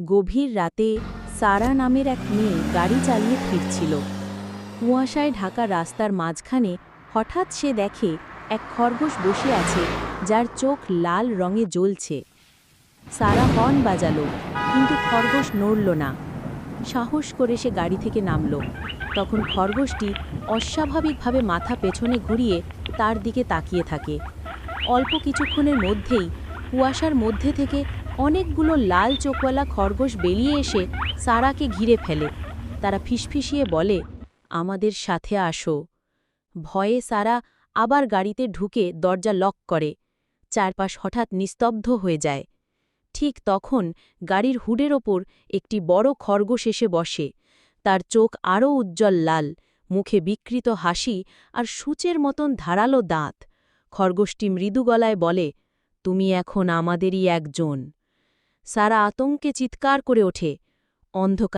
গভীর রাতে সারা নামের এক মেয়ে গাড়ি চালিয়ে ফিরছিল। কুয়াশায় ঢাকা রাস্তার মাঝখানে হঠাৎ সে দেখে এক খরগোশ বসে আছে, যার চোখ লাল রঙে জ্বলছে। সারা হর্ন বাজালো, কিন্তু খরগোশ নড়ল না। সাহস করে সে গাড়ি থেকে নামল। তখন খরগোশটি অস্বাভাবিকভাবে মাথা পেছনে ঘুরিয়ে তার দিকে তাকিয়ে থাকে। অল্প কিছুক্ষণের মধ্যেই কুয়াশার মধ্যে থেকে অনেকগুলো লাল চোখওয়ালা খরগোশ বেরিয়ে এসে সারাকে ঘিরে ফেলে। তারা ফিসফিসিয়ে বলে, আমাদের সাথে আসো। ভয়ে সারা আবার গাড়িতে ঢুকে দরজা লক করে। চারপাশ হঠাৎ নিস্তব্ধ হয়ে যায়। ঠিক তখন গাড়ির হুডের ওপর একটি বড় খরগোশ এসে বসে। তার চোখ আরও উজ্জ্বল লাল, মুখে বিকৃত হাসি আর সূচের মতন ধারালো দাঁত। খরগোশটি মৃদু গলায় বলে, তুমি এখন আমাদেরই একজন। সারা আতঙ্কে চিৎকার করে ওঠে। অন্ধকার